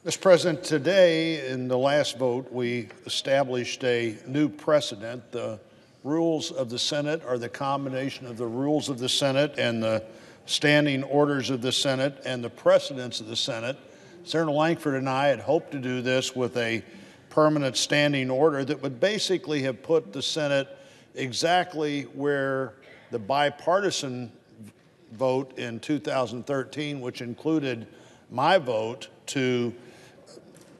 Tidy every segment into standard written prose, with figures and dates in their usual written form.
Mr. President, today in the last vote, we established a new precedent. The rules of the Senate are the combination of the rules of the Senate and the standing orders of the Senate and the precedents of the Senate. Senator Lankford and I had hoped to do this with a permanent standing order that would basically have put the Senate exactly where the bipartisan vote in 2013, which included my vote, to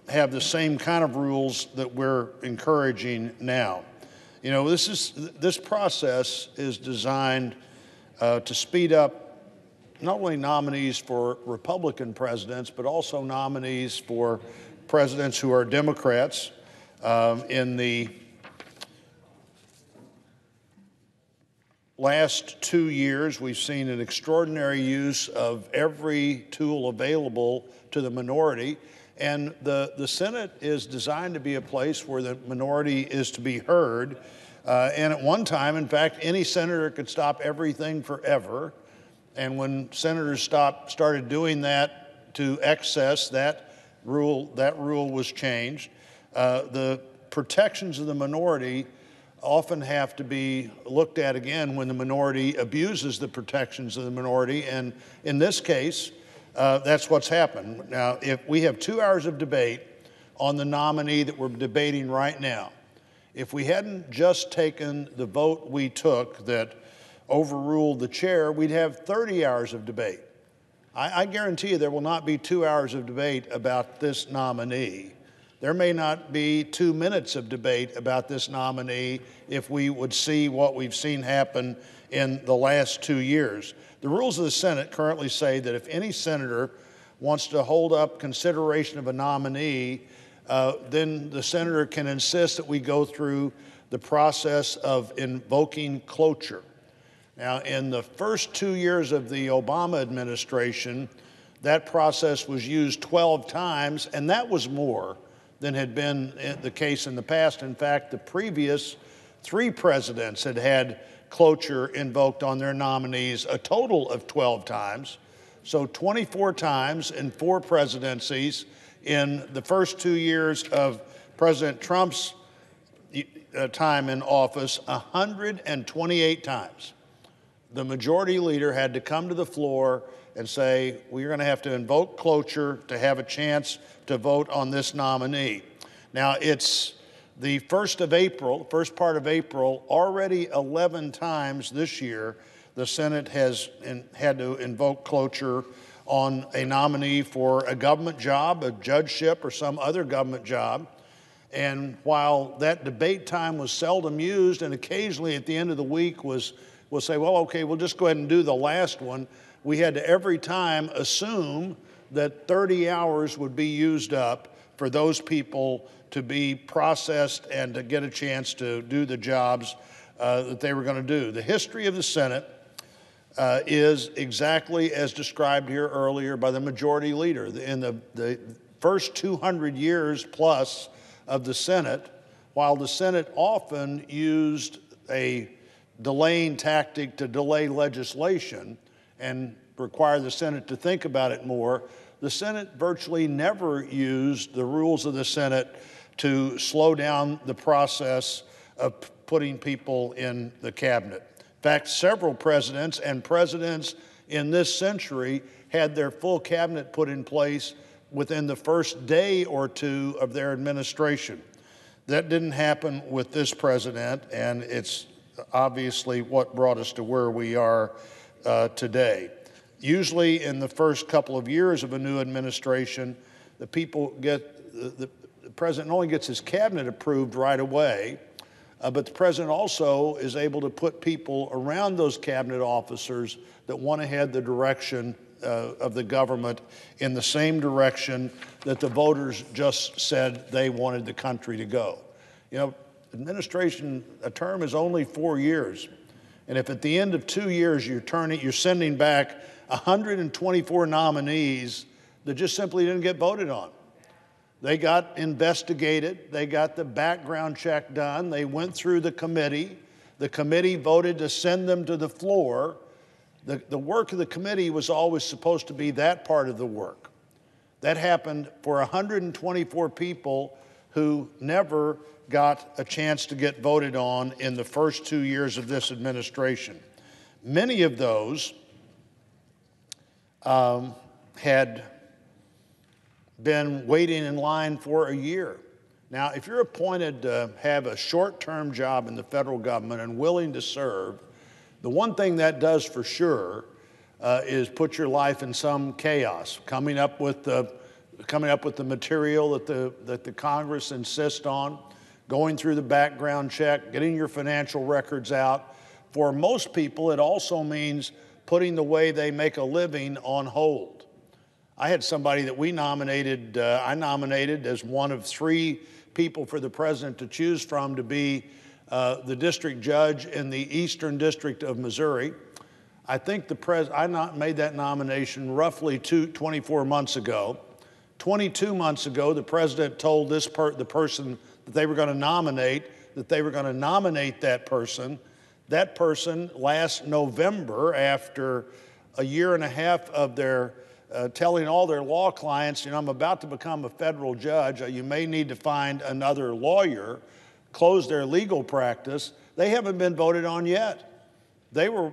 have the same kind of rules that we're encouraging now. You know, this process is designed to speed up not only nominees for Republican presidents, but also nominees for presidents who are Democrats. In the last 2 years, we've seen an extraordinary use of every tool available to the minority. And the Senate is designed to be a place where the minority is to be heard. And at one time, in fact, any senator could stop everything forever. And when senators started doing that to excess, that rule was changed. The protections of the minority often have to be looked at again when the minority abuses the protections of the minority. And in this case, that's what's happened. Now, if we have 2 hours of debate on the nominee that we're debating right now, if we hadn't just taken the vote we took that overruled the chair, we'd have 30 hours of debate. I guarantee you there will not be 2 hours of debate about this nominee. There may not be 2 minutes of debate about this nominee if we would see what we've seen happen in the last 2 years. The rules of the Senate currently say that if any senator wants to hold up consideration of a nominee, then the senator can insist that we go through the process of invoking cloture. Now, in the first 2 years of the Obama administration, that process was used 12 times, and that was more than had been the case in the past. In fact, the previous 3 presidents had had cloture invoked on their nominees a total of 12 times. So 24 times in 4 presidencies. In the first 2 years of President Trump's time in office, 128 times. The majority leader had to come to the floor and say, we're going to have to invoke cloture to have a chance to vote on this nominee. Now, it's the 1st of April, first part of April. Already 11 times this year, the Senate has had to invoke cloture on a nominee for a government job, a judgeship, or some other government job. And while that debate time was seldom used, and occasionally at the end of the week we'll say, well, okay, we'll just go ahead and do the last one, we had to every time assume that 30 hours would be used up for those people to be processed and to get a chance to do the jobs that they were going to do. The history of the Senate is exactly as described here earlier by the majority leader. In the first 200 years plus of the Senate, while the Senate often used a delaying tactic to delay legislation and require the Senate to think about it more, the Senate virtually never used the rules of the Senate to slow down the process of putting people in the cabinet. In fact, several presidents and presidents in this century had their full cabinet put in place within the first day or 2 of their administration. That didn't happen with this president, and it's obviously what brought us to where we are today. Usually in the first couple of years of a new administration, the president not only gets his cabinet approved right away, but the president also is able to put people around those cabinet officers that want to head the direction of the government in the same direction that the voters just said they wanted the country to go. You know, a term is only 4 years. And if at the end of 2 years you're sending back 124 nominees that just simply didn't get voted on. They got investigated, they got the background check done, they went through the committee voted to send them to the floor. The work of the committee was always supposed to be that part of the work. That happened for 124 people who never got a chance to get voted on in the first 2 years of this administration. Many of those had been waiting in line for a year. Now, if you're appointed to have a short-term job in the federal government and willing to serve, the one thing that does for sure is put your life in some chaos, coming up with the material that the Congress insists on, going through the background check, getting your financial records out. For most people, it also means putting the way they make a living on hold. I had somebody that I nominated as one of 3 people for the president to choose from to be the district judge in the Eastern District of Missouri. I think I made that nomination roughly 24 months ago. 22 months ago, the president told the person that they were going to nominate that person. That person last November, after a year and a half of their telling all their law clients, I'm about to become a federal judge, you may need to find another lawyer, close their legal practice. They haven't been voted on yet. They were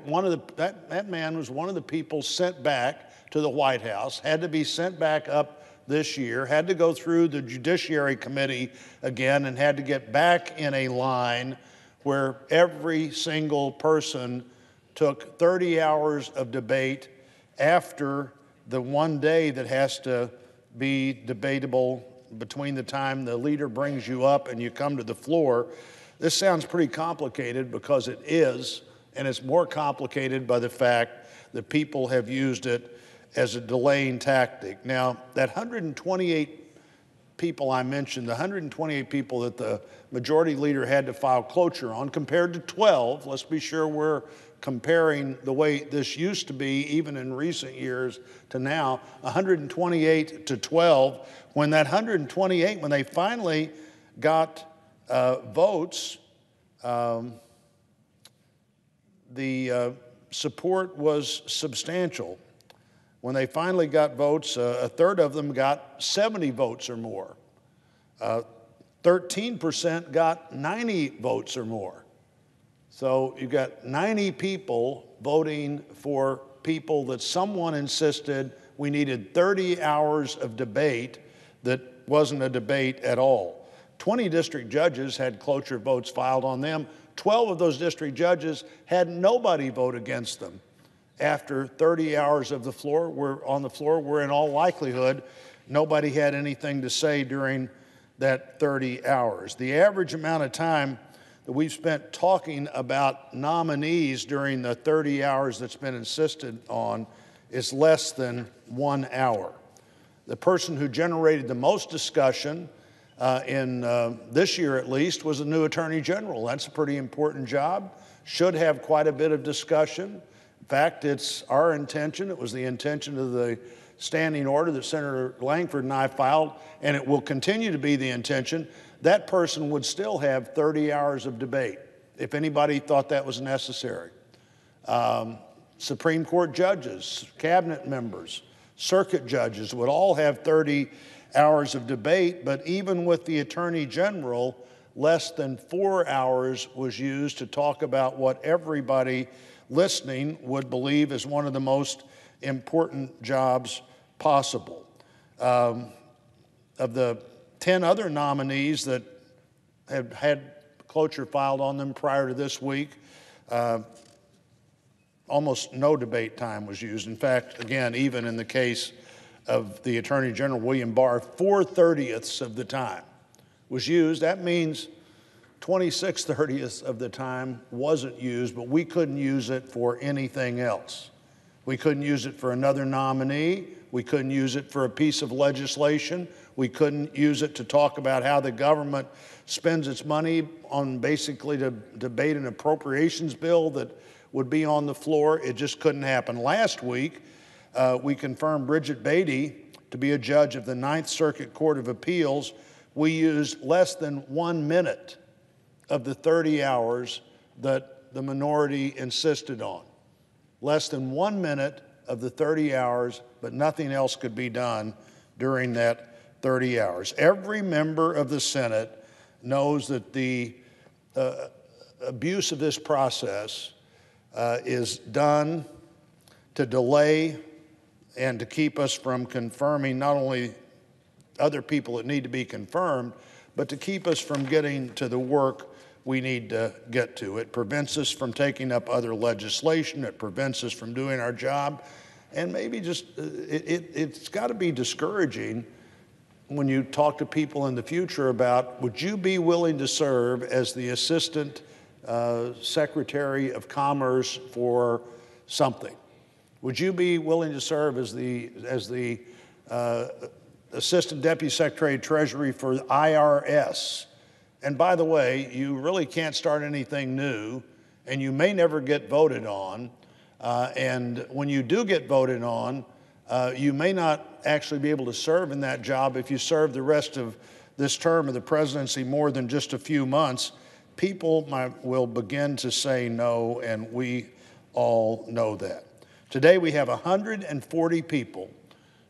that man was one of the people sent back to the White House, had to be sent back up this year, had to go through the Judiciary Committee again, and had to get back in a line where every single person took 30 hours of debate after the one day that has to be debatable between the time the leader brings you up and you come to the floor. This sounds pretty complicated because it is, and it's more complicated by the fact that people have used it as a delaying tactic. Now, that 128 people I mentioned, the 128 people that the majority leader had to file cloture on, compared to 12, let's be sure we're comparing the way this used to be, even in recent years, to now, 128 to 12. When that 128, when they finally got votes, the support was substantial. When they finally got votes, a third of them got 70 votes or more. 13% got 90 votes or more. So you got 90 people voting for people that someone insisted we needed 30 hours of debate that wasn't a debate at all. 20 district judges had cloture votes filed on them. 12 of those district judges had nobody vote against them. After 30 hours of the floor, where in all likelihood, nobody had anything to say during that 30 hours. The average amount of time that we've spent talking about nominees during the 30 hours that's been insisted on is less than 1 hour. The person who generated the most discussion in this year at least was the new Attorney General. That's a pretty important job, should have quite a bit of discussion. In fact, it's our intention, it was the intention of the standing order that Senator Langford and I filed, and it will continue to be the intention, that person would still have 30 hours of debate if anybody thought that was necessary. Supreme Court judges, cabinet members, circuit judges would all have 30 hours of debate, but even with the Attorney General, less than 4 hours was used to talk about what everybody listening would believe is one of the most important jobs possible. Of the 10 other nominees that have had cloture filed on them prior to this week, almost no debate time was used. In fact, again, even in the case of the Attorney General, William Barr, 4/30ths of the time was used. That means 26/30ths of the time wasn't used, but we couldn't use it for anything else. We couldn't use it for another nominee. We couldn't use it for a piece of legislation. We couldn't use it to talk about how the government spends its money on basically to debate an appropriations bill that would be on the floor. It just couldn't happen. Last week, we confirmed Bridget Beatty to be a judge of the Ninth Circuit Court of Appeals. We used less than 1 minute of the 30 hours that the minority insisted on. Less than 1 minute of the 30 hours, but nothing else could be done during that 30 hours. Every member of the Senate knows that the abuse of this process is done to delay and to keep us from confirming not only other people that need to be confirmed, but to keep us from getting to the work we need to get to. It prevents us from taking up other legislation. It prevents us from doing our job. And maybe just, it's got to be discouraging when you talk to people in the future about, would you be willing to serve as the Assistant Secretary of Commerce for something? Would you be willing to serve as the Assistant Deputy Secretary of Treasury for the IRS? And by the way, you really can't start anything new, and you may never get voted on. And when you do get voted on, you may not actually be able to serve in that job if you serve the rest of this term of the presidency more than just a few months. People will begin to say no, and we all know that. Today we have 140 people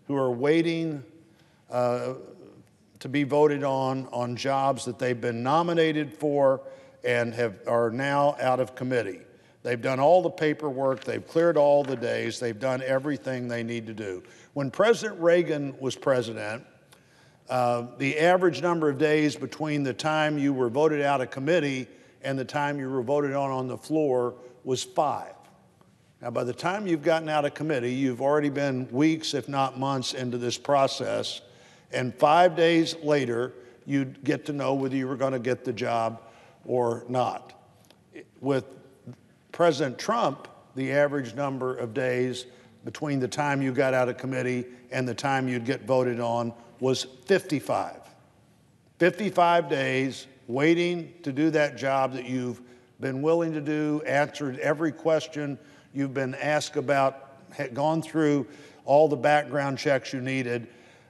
who are waiting to be voted on jobs that they've been nominated for and are now out of committee. They've done all the paperwork, they've cleared all the days, they've done everything they need to do. When President Reagan was president, the average number of days between the time you were voted out of committee and the time you were voted on the floor was 5. Now, by the time you've gotten out of committee, you've already been weeks, if not months, into this process. And 5 days later, you'd get to know whether you were going to get the job or not. With President Trump, the average number of days between the time you got out of committee and the time you'd get voted on was 55. 55 days waiting to do that job that you've been willing to do, answered every question you've been asked about, had gone through all the background checks you needed,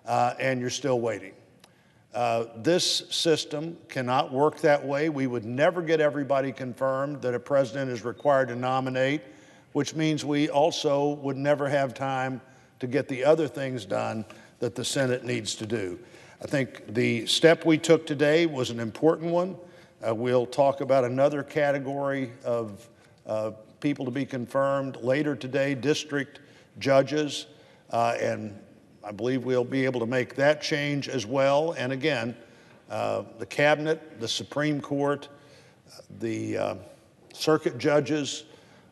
and you're still waiting. This system cannot work that way. We would never get everybody confirmed that a president is required to nominate, which means we also would never have time to get the other things done that the Senate needs to do. I think the step we took today was an important one. We'll talk about another category of people to be confirmed later today, district judges, and I believe we'll be able to make that change as well. And again, the cabinet, the Supreme Court, the circuit judges,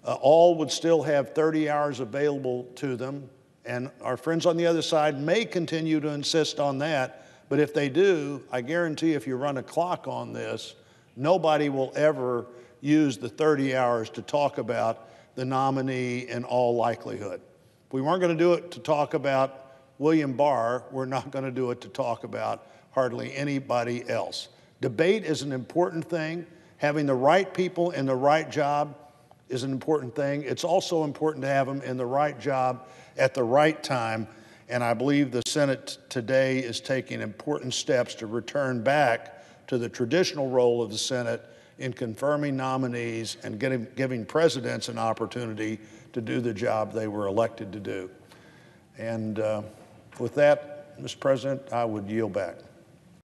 all would still have 30 hours available to them. And our friends on the other side may continue to insist on that. But if they do, I guarantee if you run a clock on this, nobody will ever use the 30 hours to talk about the nominee in all likelihood. If we weren't going to do it to talk about William Barr, we're not going to do it to talk about hardly anybody else. Debate is an important thing. Having the right people in the right job is an important thing. It's also important to have them in the right job at the right time. And I believe the Senate today is taking important steps to return back to the traditional role of the Senate in confirming nominees and giving presidents an opportunity to do the job they were elected to do. And with that, Mr. President, I would yield back.